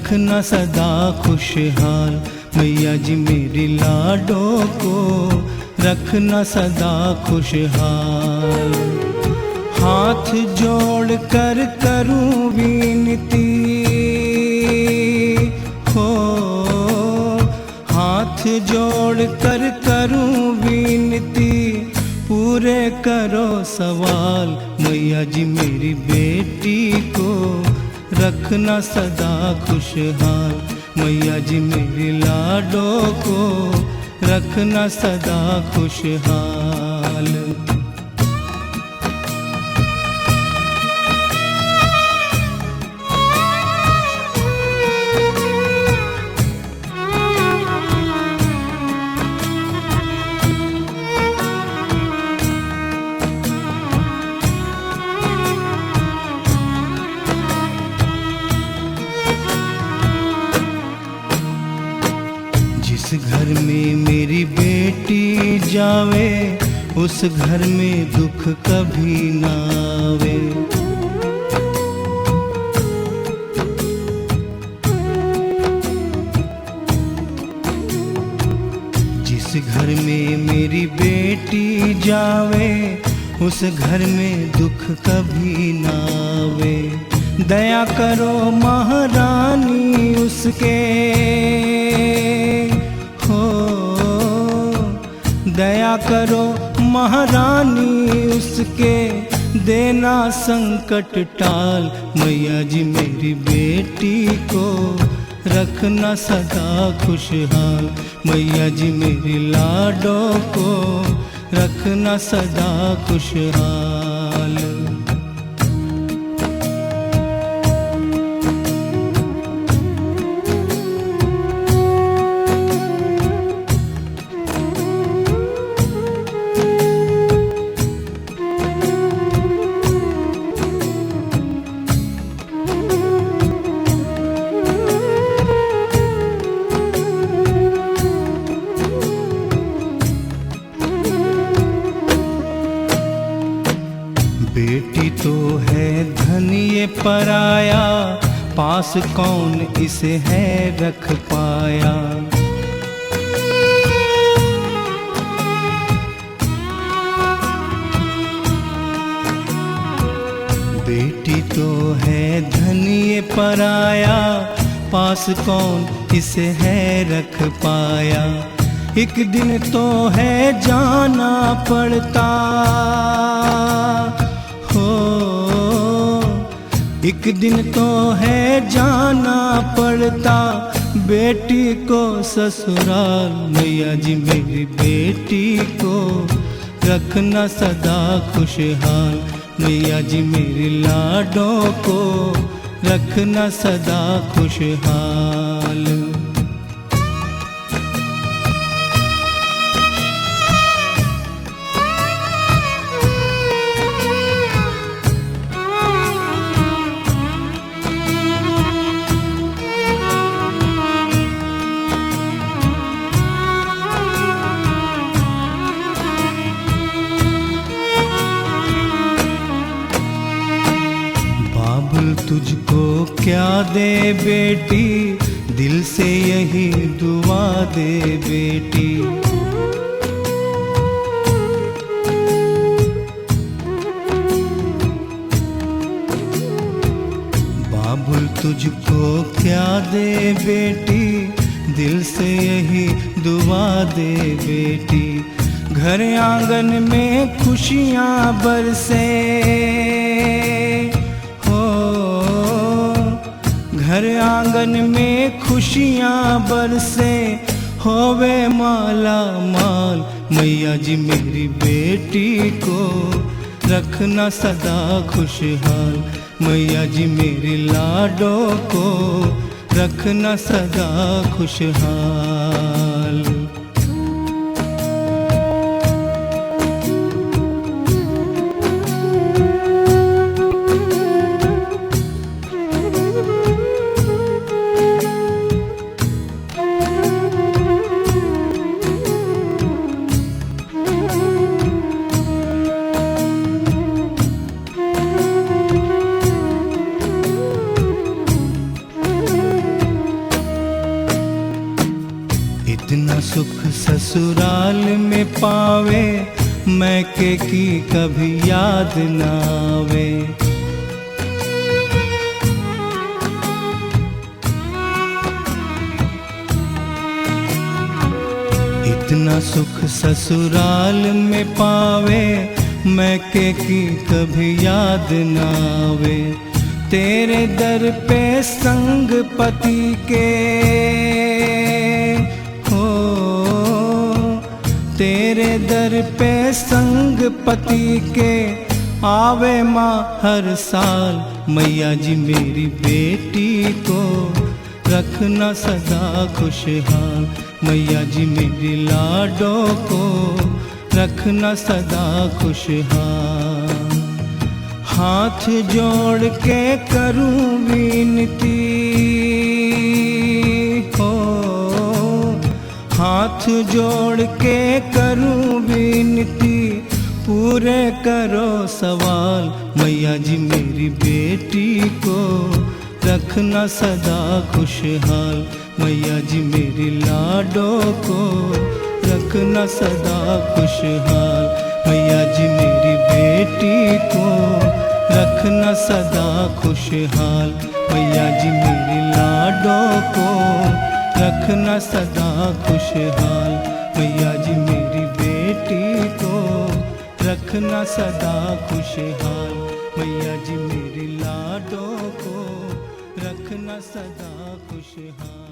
रखना सदा खुशहाल। मैया जी मेरी लाडों को रखना सदा खुशहाल। हाथ जोड़ कर करूं विनती हो, हाथ जोड़ कर करूं विनती, पूरे करो सवाल। मैया जी मेरी बेटी को रखना सदा खुशहाल। मैया जी मेरी लाडों को रखना सदा खुशहाल। जिस घर में मेरी बेटी जावे, उस घर में दुख कभी ना आवे। जिस घर में मेरी बेटी जावे, उस घर में दुख कभी ना आवे। दया करो महारानी उसके हो, दया करो महारानी उसके, देना संकट टाल। मैया जी मेरी बेटी को रखना सदा खुशहाल। मैया जी मेरी लाडों को रखना सदा खुशहाल। बेटी तो है धन ये पराया, पास कौन इसे है रख पाया। बेटी तो है धन ये पराया, पास कौन इसे है रख पाया। एक दिन तो है जाना पड़ता हो, एक दिन तो है जाना पड़ता बेटी को ससुराल। मैया जी मेरी बेटी को रखना सदा खुशहाल। मैया जी मेरी लाडों को रखना सदा खुशहाल। तुझको क्या दे बेटी, दिल से यही दुआ दे बेटी। बाबुल तुझको क्या दे बेटी, दिल से यही दुआ दे बेटी। घर आंगन में खुशियाँ बरसे, घर आंगन में खुशियाँ बरसे, होवे माला माल। मैया जी मेरी बेटी को रखना सदा खुशहाल। मैया जी मेरी लाडों को रखना सदा खुशहाल। ससुराल में पावे, मैके की कभी याद ना आवे। इतना सुख ससुराल में पावे, मैके की कभी याद ना आवे। तेरे दर पे संग पति के हो, तेरे दर पे संग पति के आवे माँ हर साल। मैया जी मेरी बेटी को रखना सदा खुशहाल, मैया जी मेरी लाडो को रखना सदा खुशहाल। हाथ जोड़ के करूं विनती हो, हाथ जोड़ के करूं विनती, पूरे करो सवाल। मैया जी मेरी बेटी को रखना सदा खुशहाल, मैया जी मेरी लाडो को रखना सदा खुशहाल। मैया जी मेरी बेटी को रखना सदा खुशहाल, मैया जी मेरी लाडो को रखना सदा खुशहाल। मैया जी मेरी बेटी को रखना सदा खुशहाल, मैया जी मेरी लाडो को रखना सदा खुशहाल।